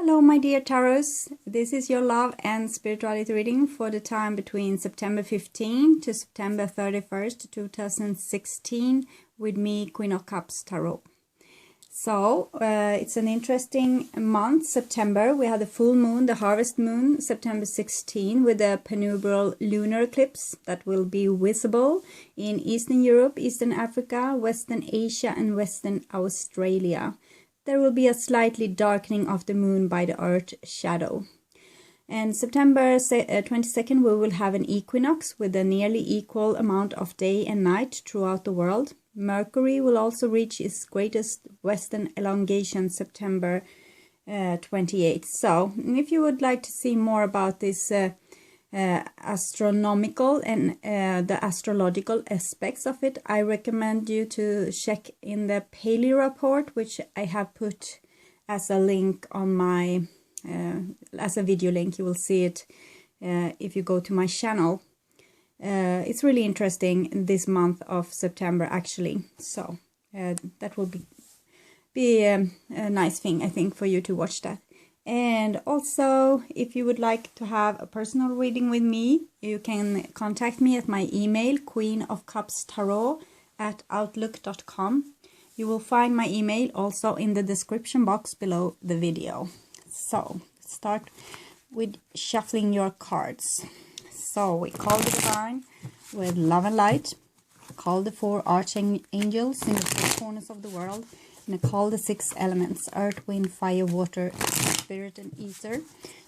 Hello my dear Taurus, this is your love and spirituality reading for the time between September 15 to September 31st, 2016 with me, Queen of Cups Tarot. So, it's an interesting month, September. We had the full moon, the harvest moon, September 16 with a penumbral lunar eclipse that will be visible in Eastern Europe, Eastern Africa, Western Asia and Western Australia. There will be a slightly darkening of the moon by the Earth shadow. And September 22nd we will have an equinox with a nearly equal amount of day and night throughout the world. Mercury will also reach its greatest western elongation September 28th. So if you would like to see more about this astronomical and the astrological aspects of it, I recommend you to check in the Paleo report, which I have put as a link on my as a video link. You will see it if you go to my channel. It's really interesting this month of September actually, so that will be a nice thing, I think, for you to watch that. And also, if you would like to have a personal reading with me, you can contact me at my email, queenofcupstarot@outlook.com. You will find my email also in the description box below the video. So, start with shuffling your cards. So, we call the divine with love and light. Call the 4 archangels in the 4 corners of the world. And I call the 6 elements, earth, wind, fire, water, spirit and ether,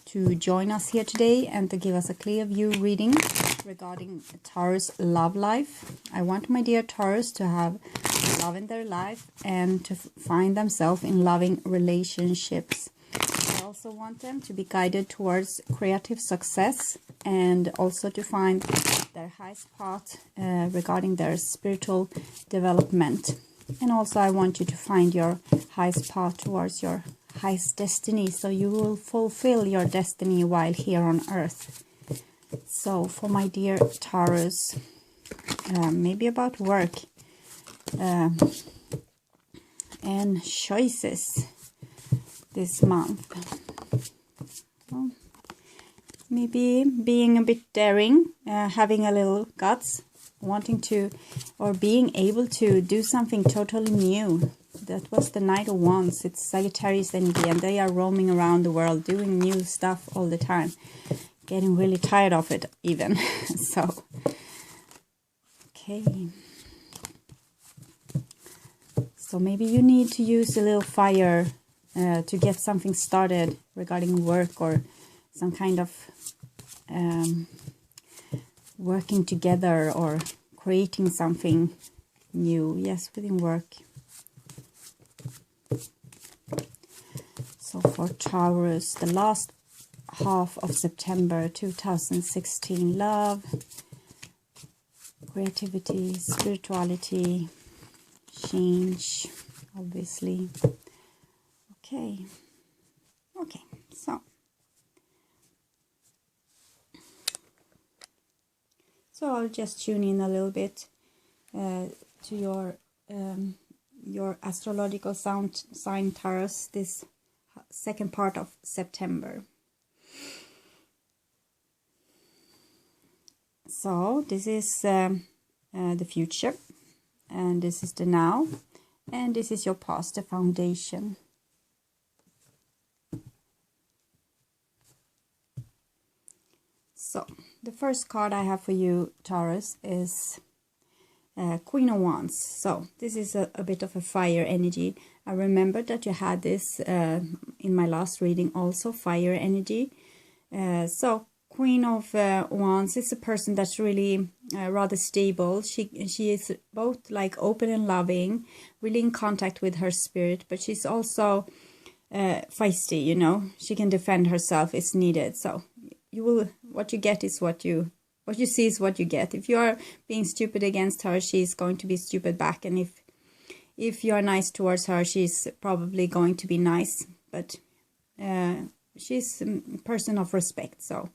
to join us here today and to give us a clear view reading regarding Taurus love life. I want my dear Taurus to have love in their life and to find themselves in loving relationships. I also want them to be guided towards creative success and also to find their highest path regarding their spiritual development. And also I want you to find your highest path towards your highest destiny, so you will fulfill your destiny while here on earth. So for my dear Taurus, maybe about work and choices this month. Well, maybe being a bit daring, having a little guts, wanting to or being able to do something totally new. That was the Knight of Wands. It's Sagittarius energy and they are roaming around the world doing new stuff all the time, getting really tired of it even. So okay, so maybe you need to use a little fire to get something started regarding work or some kind of working together or creating something new, yes, within work. So for Taurus, the last half of September 2016, love, creativity, spirituality, change, obviously. Okay, so I'll just tune in a little bit to your astrological sign Taurus this second part of September. So this is the future, and this is the now, and this is your past, the foundation. So the first card I have for you, Taurus, is Queen of Wands. So this is a bit of a fire energy. I remember that you had this in my last reading also, fire energy. So Queen of Wands is a person that's really rather stable. She is both like open and loving, really in contact with her spirit, but she's also feisty, you know. She can defend herself if needed. So you will, what you get is what you see is what you get. If you are being stupid against her, she's going to be stupid back. And if you are nice towards her, she's probably going to be nice. But she's a person of respect. So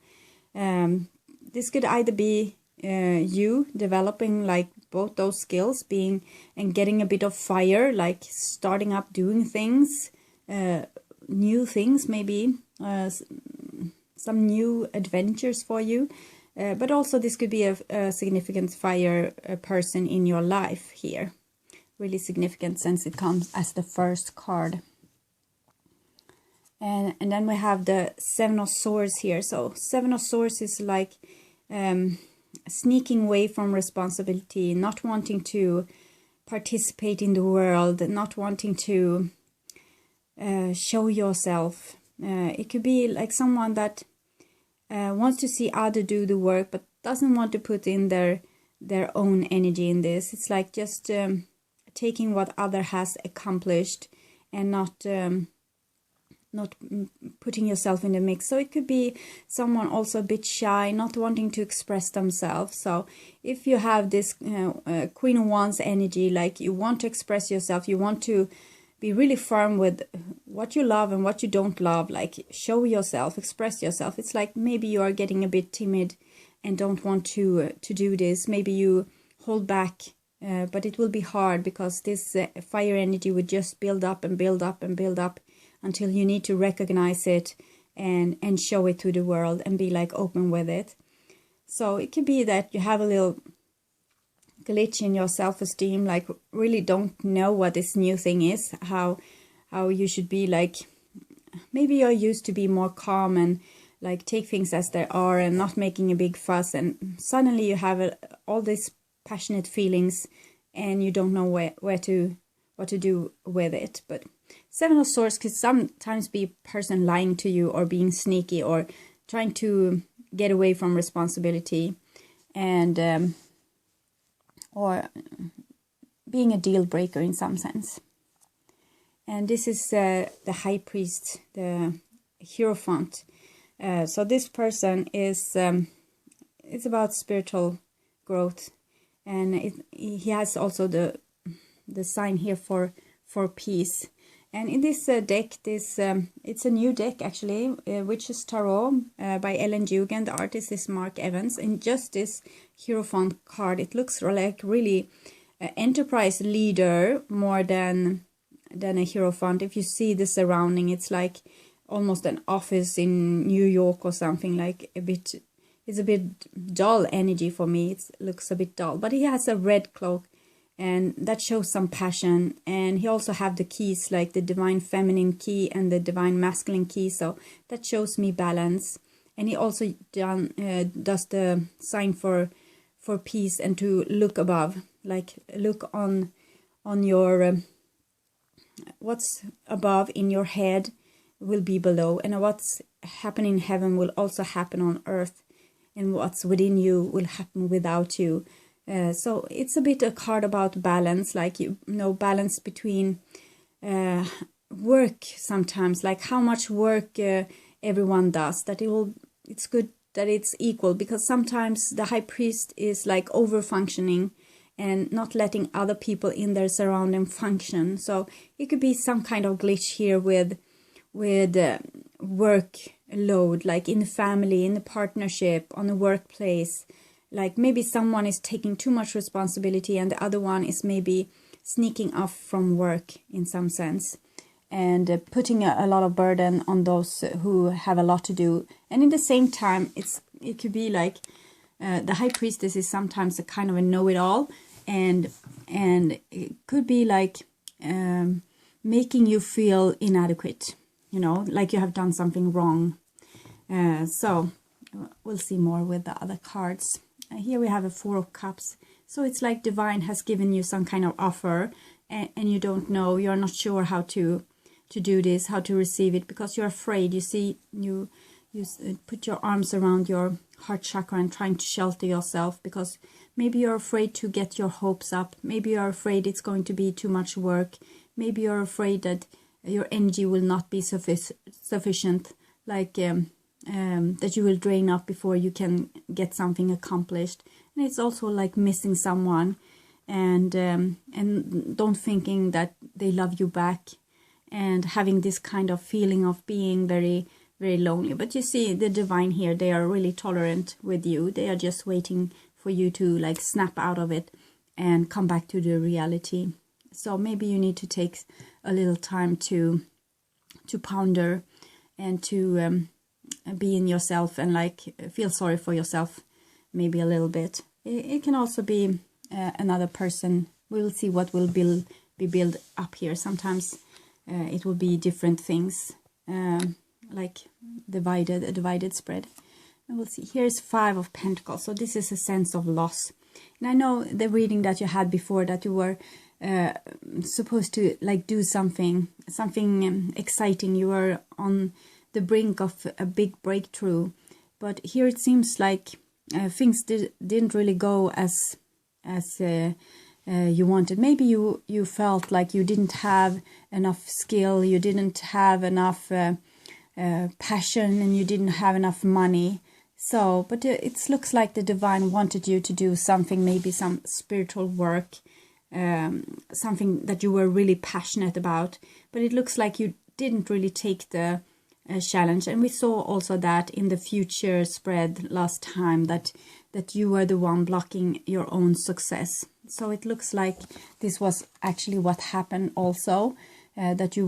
this could either be you developing like both those skills, being and getting a bit of fire, like starting up doing things, new things, maybe some new adventures for you. But also this could be a significant fire person in your life here. Really significant since it comes as the first card. And then we have the Seven of Swords here. So Seven of Swords is like sneaking away from responsibility, not wanting to participate in the world, not wanting to show yourself. It could be like someone that wants to see others do the work, but doesn't want to put in their own energy in this. It's like just taking what other has accomplished and not putting yourself in the mix. So it could be someone also a bit shy, not wanting to express themselves. So if you have this Queen of Wands energy, like you want to express yourself, you want to be really firm with what you love and what you don't love, like show yourself, express yourself. It's like maybe you are getting a bit timid and don't want to do this. Maybe you hold back, but it will be hard because this fire energy would just build up and build up and build up until you need to recognize it and show it to the world and be like open with it. So it could be that you have a little glitch in your self-esteem, like really don't know what this new thing is, how you should be. Like maybe you're used to be more calm and like take things as they are and not making a big fuss, and suddenly you have all these passionate feelings and you don't know what to do with it. But Seven of Swords could sometimes be a person lying to you or being sneaky or trying to get away from responsibility, and or being a deal breaker in some sense. And this is the High Priest, the Hierophant. So this person is it's about spiritual growth, and he has also the sign here for peace. And in this deck, it's a new deck actually, which is Tarot by Ellen Jugan. The artist is Mark Evans. And just this Hierophant card, it looks like really enterprise leader more than a Hierophant. If you see the surrounding, it's like almost an office in New York or something. Like it's a bit dull energy for me. It looks a bit dull, but he has a red cloak, and that shows some passion. And he also have the keys, like the divine feminine key and the divine masculine key, so that shows me balance. And he also does the sign for peace and to look above, like look on your what's above in your head will be below, and what's happening in heaven will also happen on earth, and what's within you will happen without you. So it's a bit a card about balance, like you know, balance between work sometimes, like how much work everyone does, that it's good that it's equal, because sometimes the High Priest is like over functioning and not letting other people in their surrounding function. So it could be some kind of glitch here with work load, like in the family, in the partnership, on the workplace. Like maybe someone is taking too much responsibility and the other one is maybe sneaking off from work in some sense, and putting a lot of burden on those who have a lot to do. And in the same time, it could be like the High Priestess is sometimes a kind of a know-it-all, and it could be like making you feel inadequate, you know, like you have done something wrong. So we'll see more with the other cards. Here we have a Four of Cups. So it's like divine has given you some kind of offer, and you don't know, you're not sure how to do this, how to receive it, because you're afraid. You see, you put your arms around your heart chakra and trying to shelter yourself, because maybe you're afraid to get your hopes up. Maybe you're afraid it's going to be too much work. Maybe you're afraid that your energy will not be sufficient, like that you will drain up before you can get something accomplished. And it's also like missing someone, and don't thinking that they love you back, and having this kind of feeling of being very, very lonely. But you see the divine here, they are really tolerant with you. They are just waiting for you to like snap out of it and come back to the reality. So maybe you need to take a little time to ponder and to be in yourself and like feel sorry for yourself maybe a little bit. It can also be another person. We'll see what will be built up here. Sometimes it will be different things, like a divided spread. And we'll see. Here's 5 of Pentacles. So this is a sense of loss. And I know the reading that you had before, that you were supposed to like do something exciting. You were on the brink of a big breakthrough, but here it seems like things didn't really go as you wanted. Maybe you felt like you didn't have enough skill, you didn't have enough passion, and you didn't have enough money. So, but it looks like the divine wanted you to do something, maybe some spiritual work, something that you were really passionate about. But it looks like you didn't really take the challenge. And we saw also that in the future spread last time, that you were the one blocking your own success. So it looks like this was actually what happened also. That you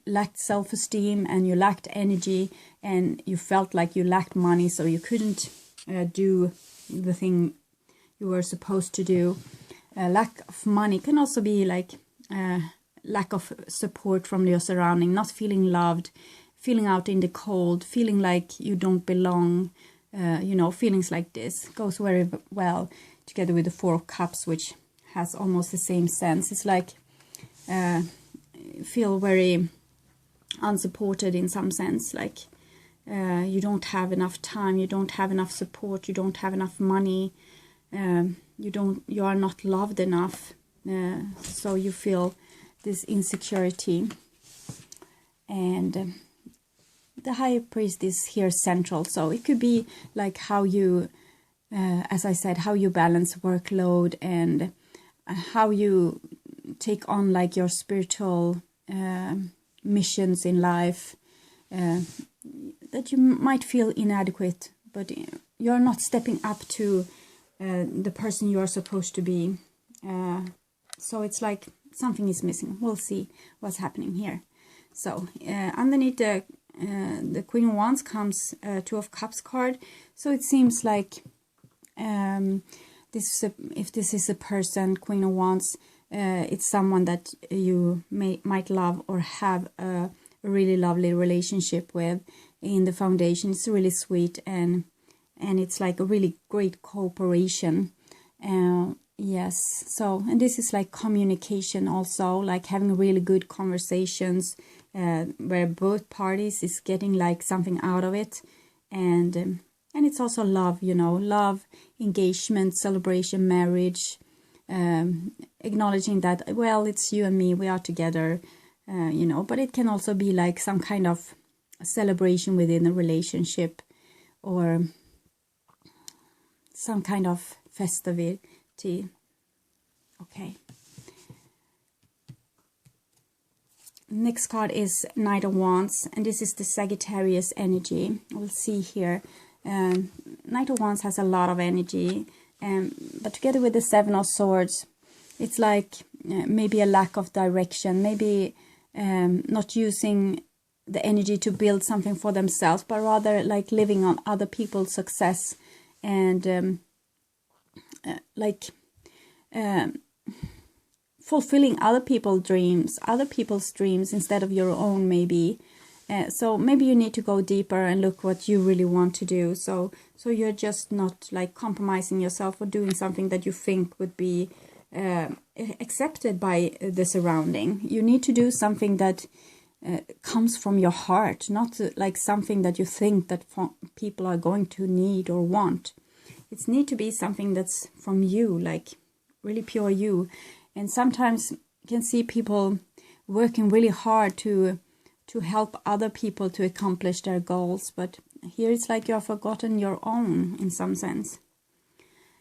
lacked self-esteem and you lacked energy and you felt like you lacked money, so you couldn't do the thing you were supposed to do. Lack of money can also be like lack of support from your surrounding, not feeling loved, feeling out in the cold, feeling like you don't belong. Feelings like this goes very well together with the 4 of Cups, which has almost the same sense. It's like feel very unsupported in some sense, like you don't have enough time, you don't have enough support, you don't have enough money, you are not loved enough, so you feel this insecurity. And the High Priest is here central, so it could be like how you as I said, how you balance workload and how you take on like your spiritual missions in life, that you might feel inadequate, but you're not stepping up to the person you are supposed to be. So it's like something is missing. We'll see what's happening here. So underneath the Queen of Wands comes 2 of Cups card. So it seems like if this is a person, Queen of Wands, it's someone that you might love or have a really lovely relationship with. In the foundation, it's really sweet, and it's like a really great cooperation. Yes, so, and this is like communication also, like having really good conversations where both parties is getting like something out of it. And it's also love, love, engagement, celebration, marriage, acknowledging that, well, it's you and me, we are together, but it can also be like some kind of celebration within a relationship or some kind of festivity. Okay. Next card is Knight of Wands, and this is the Sagittarius energy. We'll see here. Knight of Wands has a lot of energy, but together with the 7 of Swords, it's like maybe a lack of direction, maybe not using the energy to build something for themselves, but rather like living on other people's success and fulfilling other people's dreams instead of your own, maybe. So maybe you need to go deeper and look what you really want to do. So you're just not like compromising yourself or doing something that you think would be accepted by the surrounding. You need to do something that comes from your heart, not like something that you think that people are going to need or want. It needs to be something that's from you, like really pure you. And sometimes you can see people working really hard to help other people to accomplish their goals, but here it's like you have forgotten your own in some sense.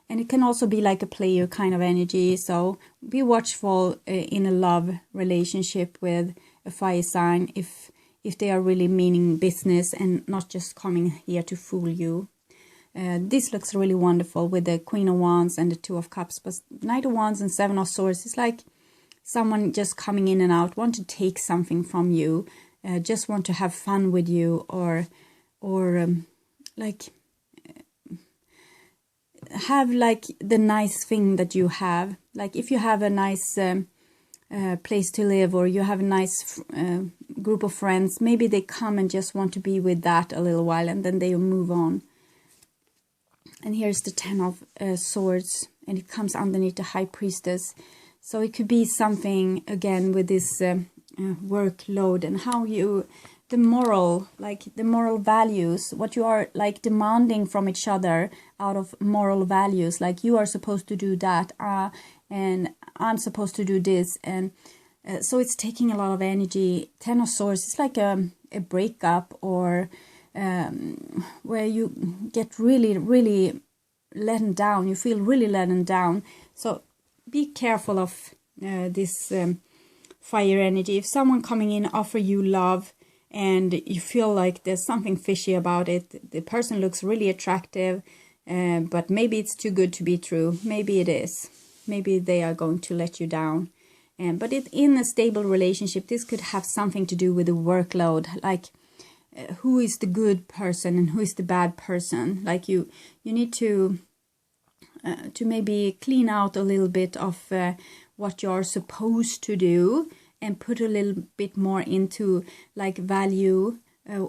And it can also be like a player kind of energy, so be watchful in a love relationship with a fire sign if they are really meaning business and not just coming here to fool you. This looks really wonderful with the Queen of Wands and the 2 of Cups, but Knight of Wands and 7 of Swords is like someone just coming in and out, want to take something from you. just want to have fun with you, or like have like the nice thing that you have. Like if you have a nice place to live, or you have a nice group of friends, maybe they come and just want to be with that a little while, and then they move on. And here's the 10 of Swords, and it comes underneath the High Priestess. So it could be something again with this workload, and how you, the moral values, what you are like demanding from each other out of moral values. Like you are supposed to do that, and I'm supposed to do this, and so it's taking a lot of energy. 10 of Swords, it's like a breakup, or where you get really let down. You feel really let down. So be careful of this fire energy. If someone coming in offer you love, and you feel like there's something fishy about it, the person looks really attractive, but maybe it's too good to be true. Maybe it is. Maybe they are going to let you down. But in a stable relationship, this could have something to do with the workload. Like who is the good person and who is the bad person. Like you need to maybe clean out a little bit of what you're supposed to do, and put a little bit more into like value,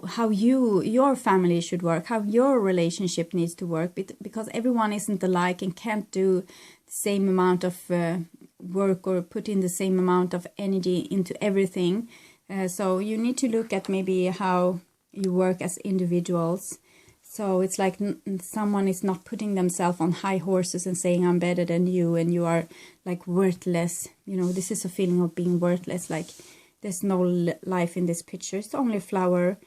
how your family should work, how your relationship needs to work, because everyone isn't alike and can't do the same amount of work, or put in the same amount of energy into everything. So you need to look at maybe how you work as individuals. So it's like someone is not putting themselves on high horses and saying, I'm better than you, and you are like worthless. You know, this is a feeling of being worthless. Like there's no life in this picture. It's only a flower,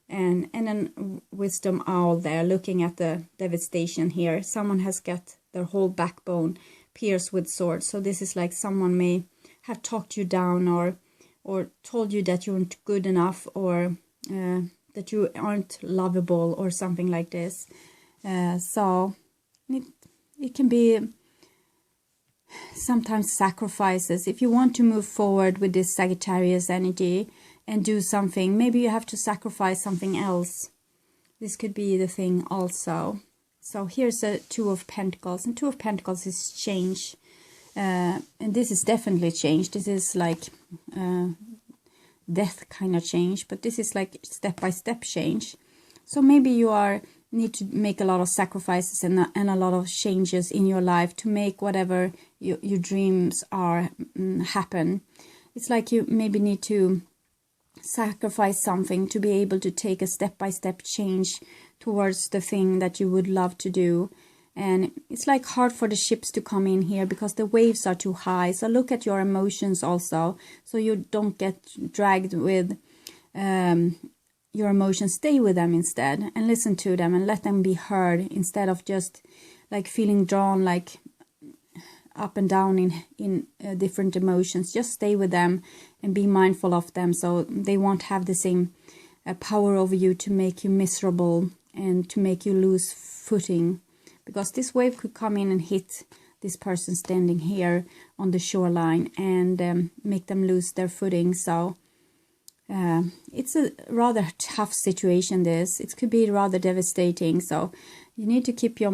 and an wisdom owl there looking at the devastation here. Someone has got their whole backbone pierced with swords. So this is like someone may have talked you down, or told you that you weren't good enough, or that you aren't lovable, or something like this. So it can be sometimes sacrifices. If you want to move forward with this Sagittarius energy and do something, maybe you have to sacrifice something else. This could be the thing also. So here's a 2 of Pentacles, and 2 of Pentacles is change. And this is definitely change. This is like death kind of change, but this is like step-by-step change. So maybe you need to make a lot of sacrifices and a lot of changes in your life to make whatever your dreams are happen. It's like you maybe need to sacrifice something to be able to take a step-by-step change towards the thing that you would love to do. And it's like hard for the ships to come in here because the waves are too high. So look at your emotions also, so you don't get dragged with your emotions. Stay with them instead, and listen to them and let them be heard, instead of just like feeling drawn like up and down in different emotions. Just stay with them and be mindful of them, so they won't have the same power over you to make you miserable and to make you lose footing. Because this wave could come in and hit this person standing here on the shoreline and make them lose their footing. So it's a rather tough situation, this. It could be rather devastating. So you need to keep your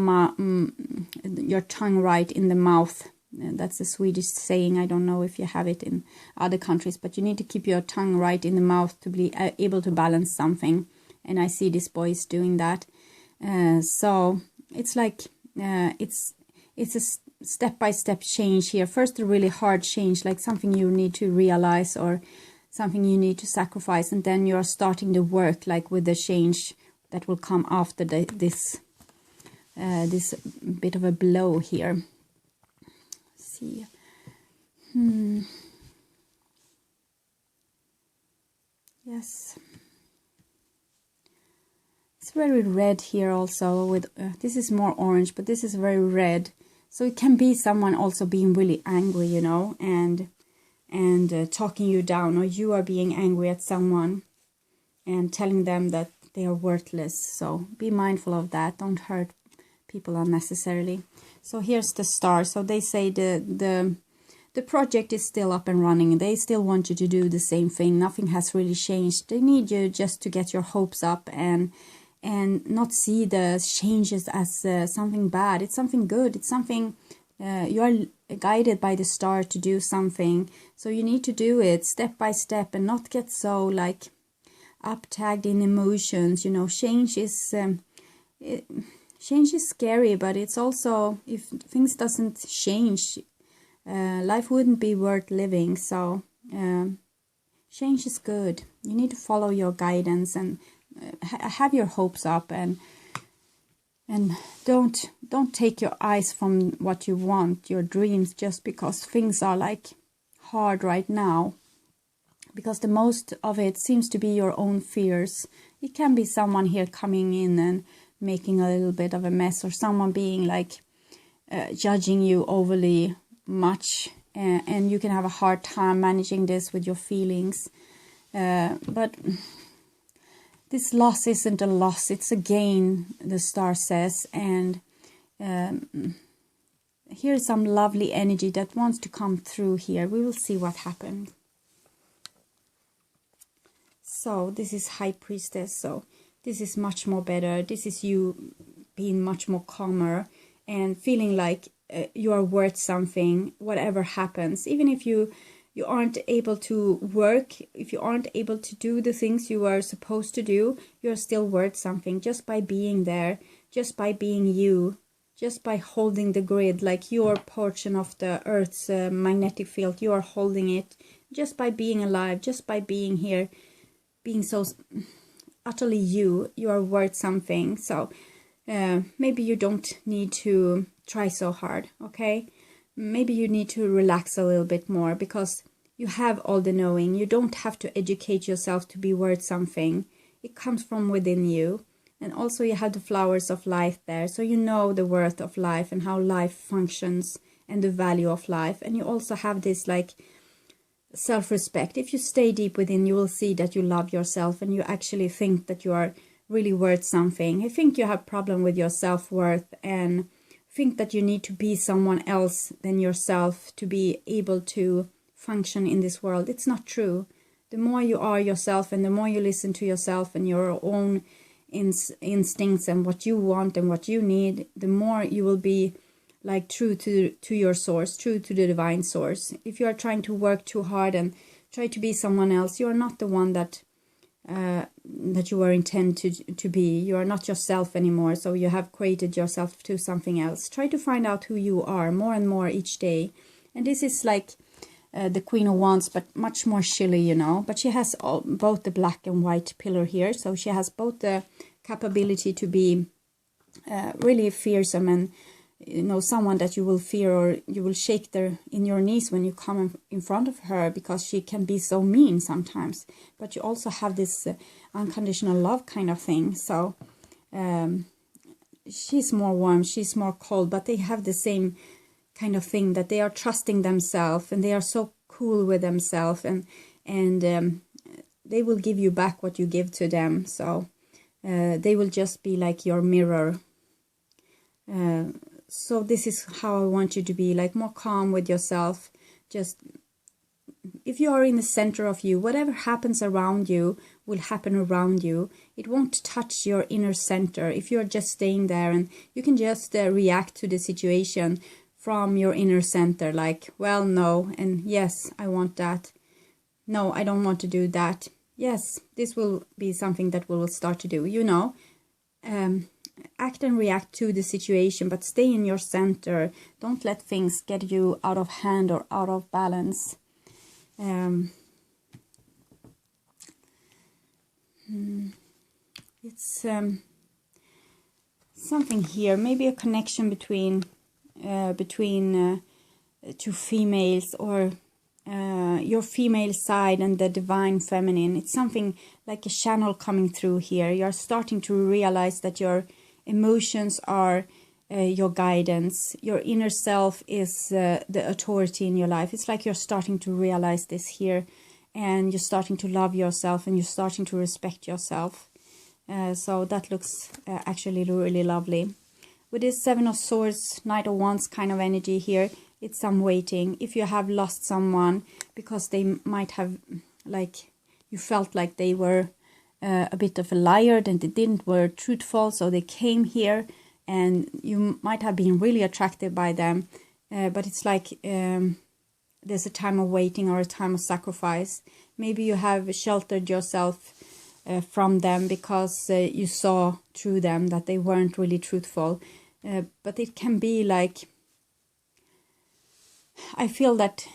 tongue right in the mouth. That's a Swedish saying. I don't know if you have it in other countries, but you need to keep your tongue right in the mouth to be able to balance something. And I see this boy is doing that. So it's like it's a step-by-step change here. First a really hard change, like something you need to realize or something you need to sacrifice, and then you are starting the work like with the change that will come after this bit of a blow here. Let's see. Yes. It's very red here also. With this is more orange, but this is very red. So it can be someone also being really angry, you know, and talking you down, or you are being angry at someone and telling them that they are worthless. So be mindful of that. Don't hurt people unnecessarily. So here's the star. So they say the the project is still up and running. They still want you to do the same thing. Nothing has really changed. They need you just to get your hopes up and not see the changes as something bad. It's something good. It's something you are guided by the star to do something. So you need to do it step by step and not get so like uptagged in emotions. You know, change is scary, but it's also, if things doesn't change, life wouldn't be worth living. So change is good. You need to follow your guidance and have your hopes up, and don't take your eyes from what you want, your dreams, just because things are like hard right now, because the most of it seems to be your own fears. It can be someone here coming in and making a little bit of a mess, or someone being like judging you overly much, and you can have a hard time managing this with your feelings. But this loss isn't a loss, it's a gain, the star says. And here's some lovely energy that wants to come through here. We will see what happened. So this is High Priestess, so this is much more better. This is you being much more calmer and feeling like you are worth something, whatever happens. Even if you aren't able to work, if you aren't able to do the things you are supposed to do, you're still worth something just by being there, just by being you, just by holding the grid, like your portion of the Earth's magnetic field, you are holding it, just by being alive, just by being here, being so utterly you are worth something. So maybe you don't need to try so hard, okay? Maybe you need to relax a little bit more, because you have all the knowing. You don't have to educate yourself to be worth something. It comes from within you. And also you have the flowers of life there. So you know the worth of life and how life functions and the value of life. And you also have this like self-respect. If you stay deep within, you will see that you love yourself and you actually think that you are really worth something. I think you have problem with your self-worth and think that you need to be someone else than yourself to be able to function in this world. It's not true. The more you are yourself and the more you listen to yourself and your own instincts and what you want and what you need, the more you will be like true to your source, true to the divine source. If you are trying to work too hard and try to be someone else, you are not the one that you were intended to be. You are not yourself anymore, so you have created yourself to something else. Try to find out who you are more and more each day. And this is like the Queen of Wands, but much more chilly, you know. But she has both the black and white pillar here, so she has both the capability to be really fearsome and, you know, someone that you will fear, or you will shake in your knees when you come in front of her, because she can be so mean sometimes. But you also have this unconditional love kind of thing. So she's more warm, she's more cold, but they have the same kind of thing, that they are trusting themselves and they are so cool with themselves, and they will give you back what you give to them. So they will just be like your mirror. So this is how I want you to be, like more calm with yourself. Just if you are in the center of you, whatever happens around you will happen around you. It won't touch your inner center if you're just staying there, and you can just react to the situation from your inner center, like, well, no, and yes, I want that. No, I don't want to do that. Yes, this will be something that we will start to do, you know. Act and react to the situation, but stay in your center. Don't let things get you out of hand or out of balance. It's something here, maybe a connection between two females, or your female side and the divine feminine. It's something like a channel coming through here. You're starting to realize that your emotions are your guidance. Your inner self is the authority in your life. It's like you're starting to realize this here, and you're starting to love yourself and you're starting to respect yourself. So that looks actually really lovely. With this Seven of Swords, Knight of Wands kind of energy here, it's some waiting. If you have lost someone because they might have, like, you felt like they were a bit of a liar and they didn't were truthful, so they came here and you might have been really attracted by them, but it's like there's a time of waiting or a time of sacrifice. Maybe you have sheltered yourself from them because you saw through them that they weren't really truthful. But it can be like, I feel that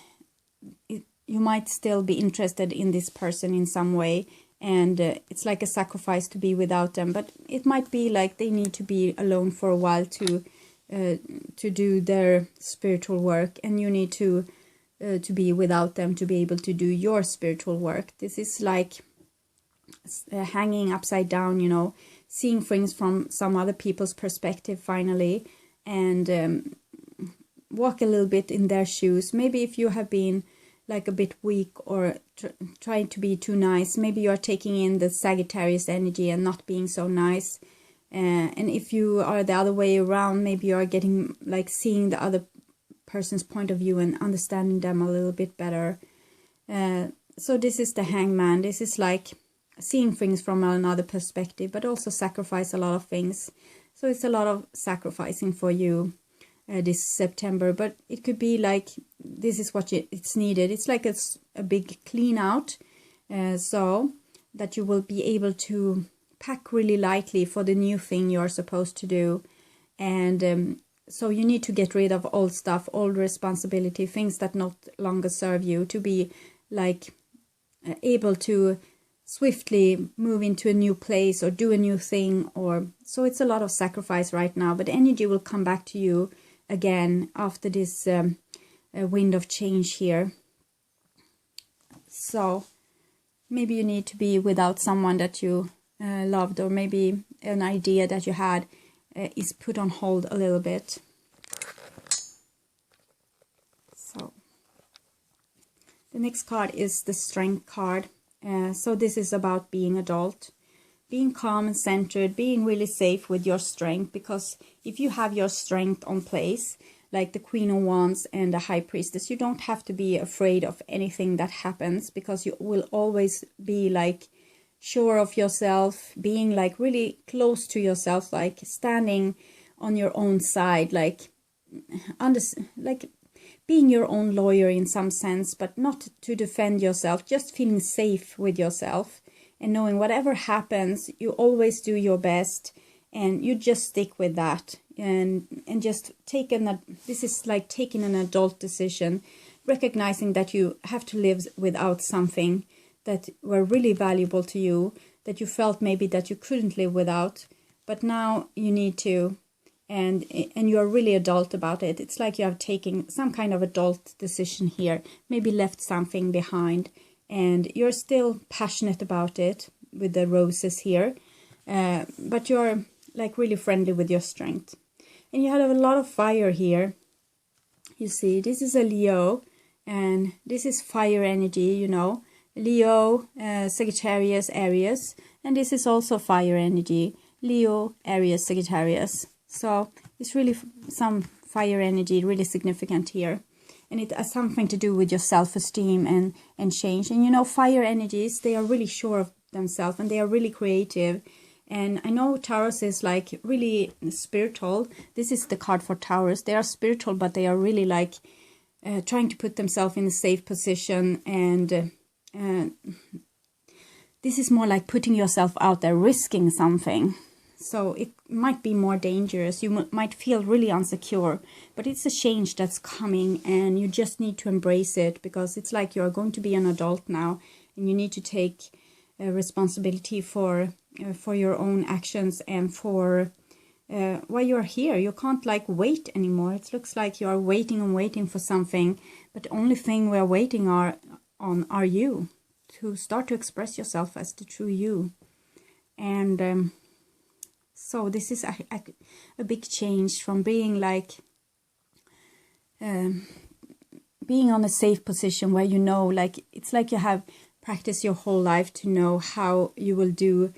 you might still be interested in this person in some way, and it's like a sacrifice to be without them. But it might be like they need to be alone for a while to do their spiritual work, and you need to be without them to be able to do your spiritual work. This is like hanging upside down, you know, seeing things from some other people's perspective finally, and walk a little bit in their shoes. Maybe if you have been like a bit weak or trying to be too nice, maybe you are taking in the Sagittarius energy and not being so nice. And if you are the other way around, maybe you are getting like seeing the other person's point of view and understanding them a little bit better. So this is the Hangman. This is like seeing things from another perspective, but also sacrifice a lot of things. So it's a lot of sacrificing for you this September, but it could be like this is what it's needed. It's like a big clean out, so that you will be able to pack really lightly for the new thing you're supposed to do. And so you need to get rid of old stuff, old responsibility, things that no longer serve you, to be like able to swiftly move into a new place or do a new thing. Or so it's a lot of sacrifice right now, but energy will come back to you again after this wind of change here. So maybe you need to be without someone that you loved, or maybe an idea that you had is put on hold a little bit. So the next card is the Strength card. So this is about being adult, being calm and centered, being really safe with your strength. Because if you have your strength on place, like the Queen of Wands and the High Priestess, you don't have to be afraid of anything that happens, because you will always be like sure of yourself, being like really close to yourself, like standing on your own side, like being your own lawyer in some sense, but not to defend yourself, just feeling safe with yourself and knowing whatever happens, you always do your best and you just stick with that, and just this is like taking an adult decision, recognizing that you have to live without something that were really valuable to you, that you felt maybe that you couldn't live without, but now you need to, and you are really adult about it. It's like you have taken some kind of adult decision here, maybe left something behind, and you're still passionate about it with the roses here, but you're like really friendly with your strength. And you have a lot of fire here. You see, this is a Leo, and this is fire energy, you know, Leo, Sagittarius, Aries, and this is also fire energy, Leo, Aries, Sagittarius. So it's really some fire energy, really significant here. And it has something to do with your self-esteem and change. And you know, fire energies, they are really sure of themselves and they are really creative. And I know Taurus is like really spiritual. This is the card for Taurus. They are spiritual, but they are really like trying to put themselves in a safe position. And this is more like putting yourself out there, risking something. So it might be more dangerous. You might feel really insecure, but it's a change that's coming and you just need to embrace it, because it's like you're going to be an adult now and you need to take responsibility for your own actions and for why you're here. You can't like wait anymore. It looks like you are waiting and waiting for something, but the only thing we're waiting are you to start to express yourself as the true you. And so this is a big change from being like being on a safe position where you know, like it's like you have practiced your whole life to know how you will do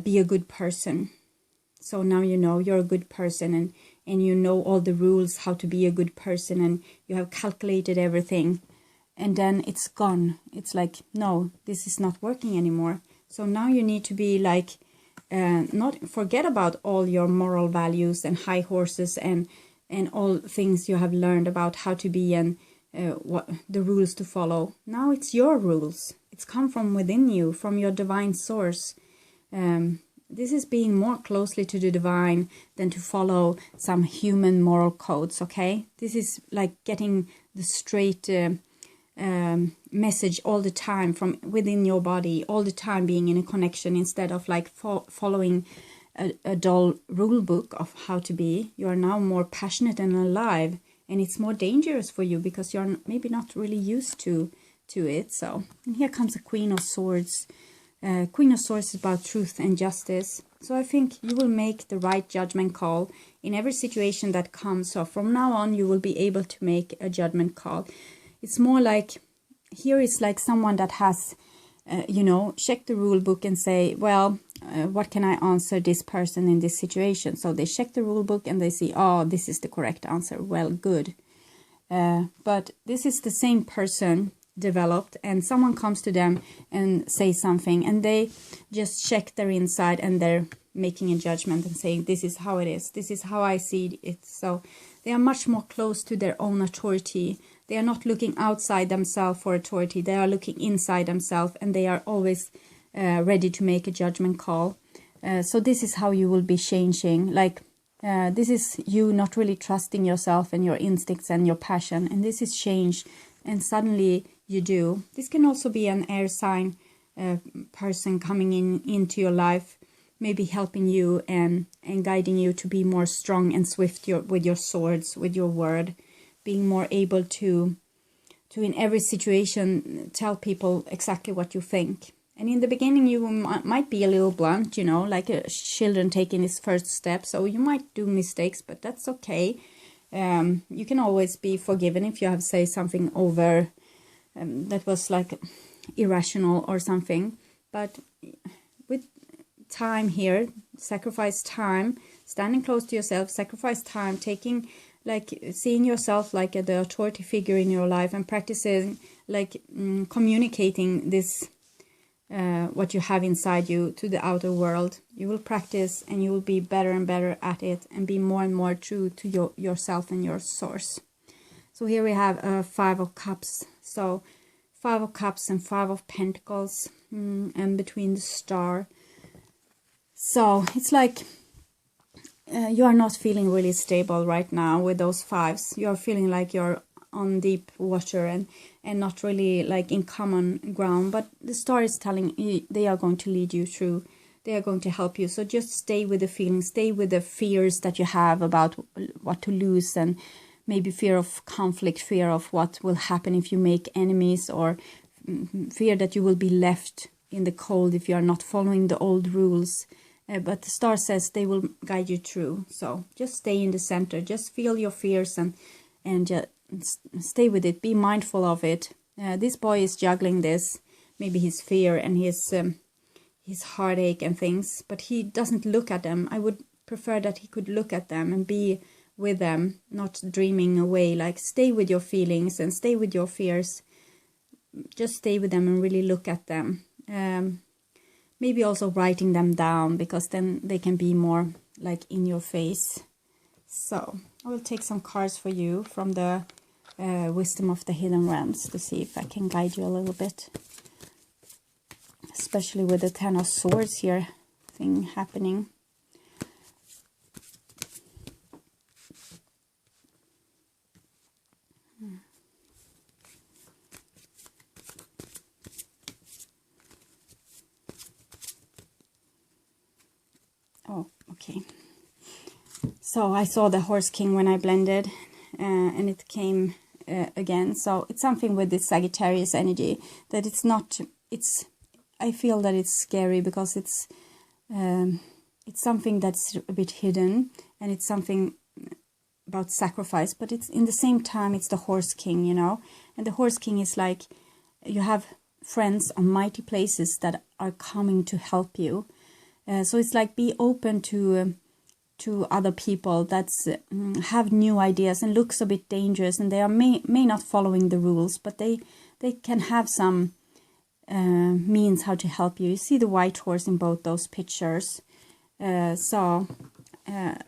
be a good person. So now you know you're a good person and you know all the rules, how to be a good person, and you have calculated everything, and then it's gone. It's like, no, this is not working anymore. So now you need to be like, not forget about all your moral values and high horses and all things you have learned about how to be and what the rules to follow. Now it's your rules. It's come from within you, from your divine source. This is being more closely to the divine than to follow some human moral codes, okay? This is like getting the straight message all the time from within your body, all the time being in a connection, instead of like following a dull rule book of how to be. You are now more passionate and alive, and it's more dangerous for you because you're maybe not really used to it. So, and here comes the Queen of Swords. Queen of Swords is about truth and justice. So I think you will make the right judgment call in every situation that comes. So from now on, you will be able to make a judgment call. It's more like, here is like someone that has, check the rule book and say, well, what can I answer this person in this situation? So they check the rule book and they see, oh, this is the correct answer. Well, good. But this is the same person developed, and someone comes to them and say something, and they just check their inside and they're making a judgment and saying, this is how it is. This is how I see it. So they are much more close to their own authority. They are not looking outside themselves for authority. They are looking inside themselves, and they are always ready to make a judgment call. So this is how you will be changing. Like, this is you not really trusting yourself and your instincts and your passion. And this is change. And suddenly you do. This can also be an air sign person coming into your life, maybe helping you and guiding you to be more strong and swift with your swords, with your word, being more able to in every situation tell people exactly what you think. And in the beginning you might be a little blunt, like a children taking his first step. So you might do mistakes, but that's okay. You can always be forgiven if you have said something over that was like irrational or something. But with time here, sacrifice time, standing close to yourself, sacrifice time, taking, like, seeing yourself like the authority figure in your life, and practicing like communicating this what you have inside you to the outer world. You will practice and you will be better and better at it, and be more and more true to yourself and your source. So here we have 5 of Cups. So 5 of Cups and 5 of Pentacles, and between the star. So it's like you are not feeling really stable right now with those 5s. You are feeling like you're on deep water and not really like in common ground. But the star is telling you they are going to lead you through. They are going to help you. So just stay with the feelings, stay with the fears that you have about what to lose, and maybe fear of conflict, fear of what will happen if you make enemies, or fear that you will be left in the cold if you are not following the old rules. But the star says they will guide you through. So just stay in the center. Just feel your fears and just stay with it. Be mindful of it. This boy is juggling this, maybe his fear and his heartache and things, but he doesn't look at them. I would prefer that he could look at them and be with them, not dreaming away. Like, stay with your feelings and stay with your fears. Just stay with them and really look at them. Maybe also writing them down, because then they can be more like in your face. So I will take some cards for you from the Wisdom of the Hidden Realms to see if I can guide you a little bit, especially with the 10 of Swords here thing happening. Oh, okay. So I saw the Horse King when I blended, and it came again. So it's something with this Sagittarius energy that it's not. I feel that it's scary because it's something that's a bit hidden, and it's something about sacrifice. But it's in the same time it's the Horse King, and the Horse King is like you have friends on mighty places that are coming to help you. So it's like be open to to other people that's have new ideas and looks a bit dangerous, and they are may not following the rules, but they can have some means how to help you. You see the white horse in both those pictures. So a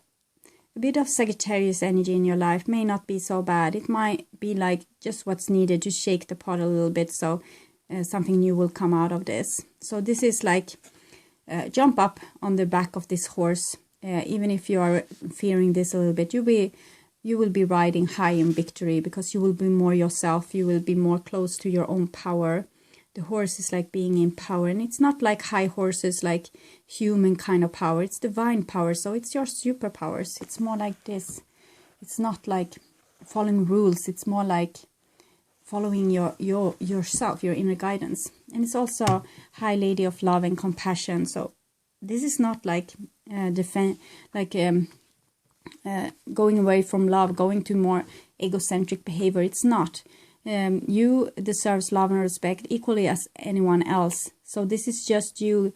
bit of Sagittarius energy in your life may not be so bad. It might be like just what's needed to shake the pot a little bit, so something new will come out of this. So this is like jump up on the back of this horse. Even if you are fearing this a little bit, you will be riding high in victory, because you will be more yourself. You will be more close to your own power. The horse is like being in power, and it's not like high horses, like human kind of power. It's divine power, so it's your superpowers. It's more like this. It's not like following rules. It's more like following yourself, your inner guidance. And it's also High Lady of Love and Compassion. So this is not like going away from love, going to more egocentric behavior. It's not. You deserve love and respect equally as anyone else. So this is just you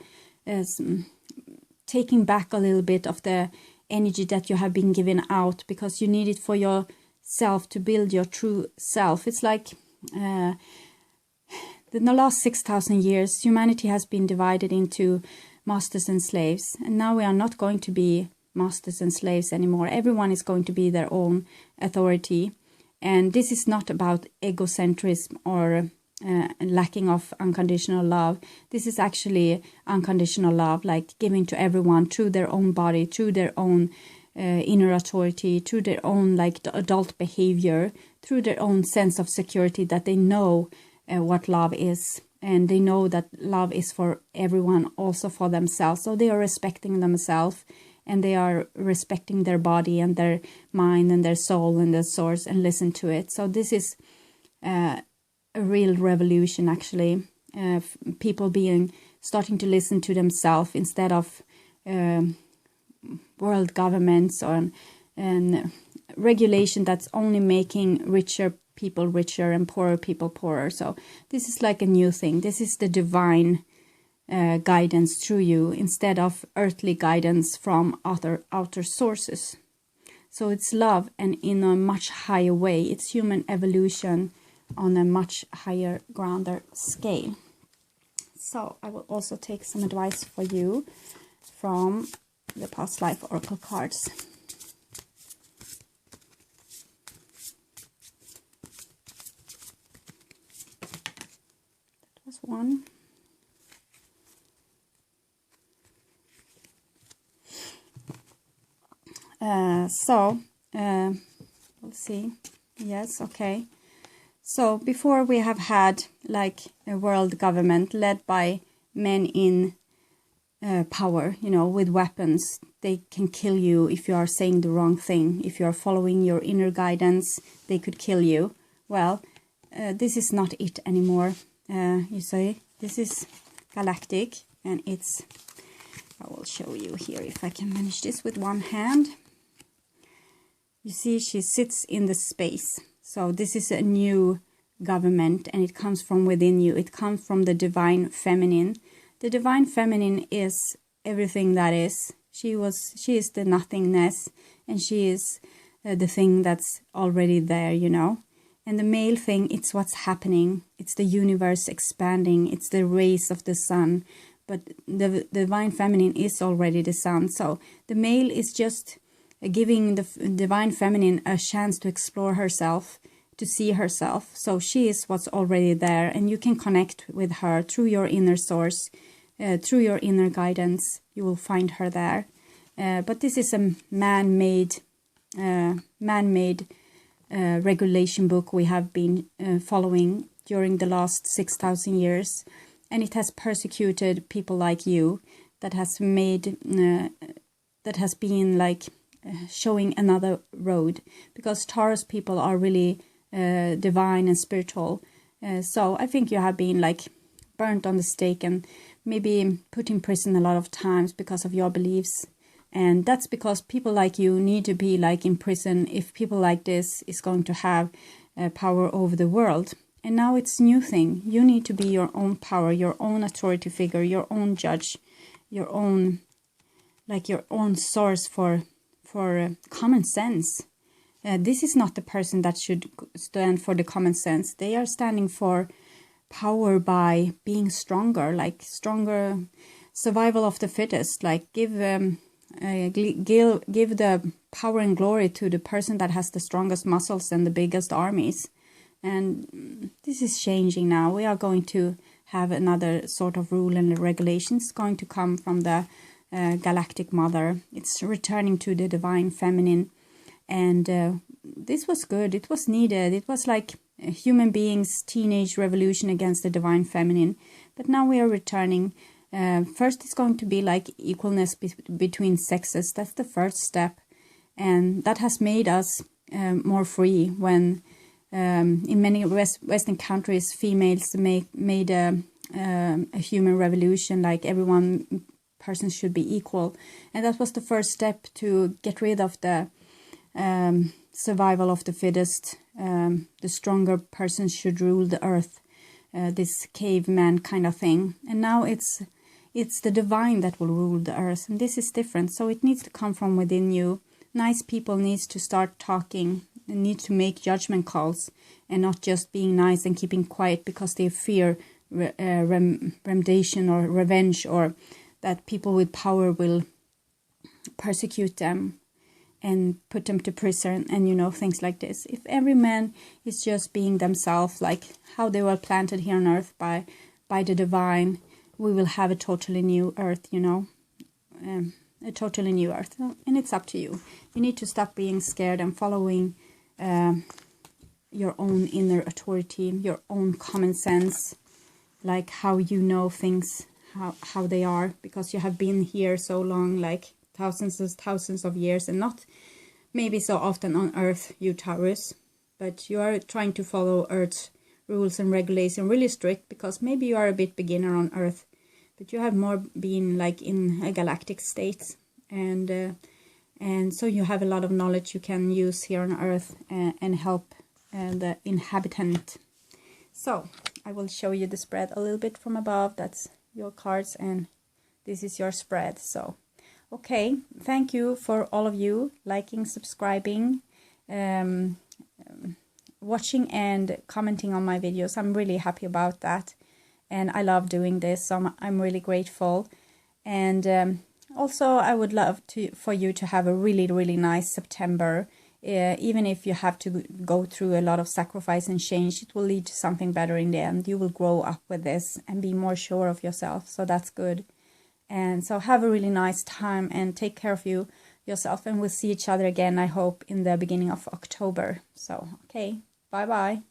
taking back a little bit of the energy that you have been given out, because you need it for yourself to build your true self. It's like in the last 6,000 years, humanity has been divided into masters and slaves. And now we are not going to be masters and slaves anymore. Everyone is going to be their own authority. And this is not about egocentrism or lacking of unconditional love. This is actually unconditional love, like giving to everyone through their own body, through their own inner authority, through their own like adult behavior, through their own sense of security, that they know what love is. And they know that love is for everyone, also for themselves. So they are respecting themselves, and they are respecting their body and their mind and their soul and their source, and listen to it. So this is a real revolution, actually. People starting to listen to themselves instead of world governments and regulation that's only making richer people richer and poorer people poorer. So this is like a new thing. This is the divine guidance through you, instead of earthly guidance from outer sources. So it's love, and in a much higher way. It's human evolution on a much higher, grander scale. So I will also take some advice for you from the past life oracle cards. That was one. We'll see. Yes, okay. So before we have had like a world government led by men in power, you know, with weapons. They can kill you if you are saying the wrong thing. If you are following your inner guidance, they could kill you. Well, this is not it anymore. You see, this is galactic, and it's, I will show you here if I can manage this with one hand. You see, she sits in the space. So this is a new government, and it comes from within you. It comes from the divine feminine. The divine feminine is everything that is. She is the nothingness, and she is the thing that's already there, you know. And the male thing, it's what's happening. It's the universe expanding. It's the rays of the sun. But the divine feminine is already the sun. So the male is just giving the divine feminine a chance to explore herself, to see herself. So she is what's already there, and you can connect with her through your inner source, through your inner guidance. You will find her there. But this is a man-made regulation book we have been following during the last 6,000 years, and it has persecuted people like you. That has made that has been like showing another road, because Taurus people are really divine and spiritual. So I think you have been like burnt on the stake and maybe put in prison a lot of times because of your beliefs. And that's because people like you need to be like in prison if people like this is going to have power over the world. And now it's a new thing. You need to be your own power, your own authority figure, your own judge, your own source for common sense. This is not the person that should stand for the common sense. They are standing for power by being stronger, like stronger survival of the fittest, like give the power and glory to the person that has the strongest muscles and the biggest armies. And this is changing now. We are going to have another sort of rule and regulations going to come from the galactic mother. It's returning to the divine feminine. And this was good. It was needed. It was like a human beings' teenage revolution against the divine feminine. But now we are returning. First, it's going to be like equalness between sexes. That's the first step. And that has made us more free when in many Western countries, females made a human revolution, like persons should be equal. And that was the first step to get rid of the survival of the fittest. The stronger persons should rule the earth, this caveman kind of thing. And now it's the divine that will rule the earth, and this is different. So it needs to come from within you. Nice people needs to start talking, and need to make judgment calls, and not just being nice and keeping quiet because they fear remediation or revenge, or that people with power will persecute them and put them to prison, and things like this. If every man is just being themselves, like how they were planted here on earth by the divine, we will have a totally new earth, a totally new earth. And it's up to you. You need to stop being scared and following your own inner authority, your own common sense, like how you know things, how they are, because you have been here so long, like thousands of years, and not maybe so often on earth, you Taurus, but you are trying to follow earth's rules and regulations really strict, because maybe you are a bit beginner on earth, but you have more been like in a galactic state, and so you have a lot of knowledge you can use here on earth and help the inhabitant. So I will show you the spread a little bit from above. That's your cards, and this is your spread. So okay, thank you for all of you liking, subscribing, watching and commenting on my videos. I'm really happy about that, and I love doing this, so I'm really grateful. And also I would love for you to have a really nice September. Even if you have to go through a lot of sacrifice and change, it will lead to something better in the end. You will grow up with this and be more sure of yourself, so that's good. And so have a really nice time and take care of yourself, and we'll see each other again, I hope, in the beginning of October. So, okay, bye-bye.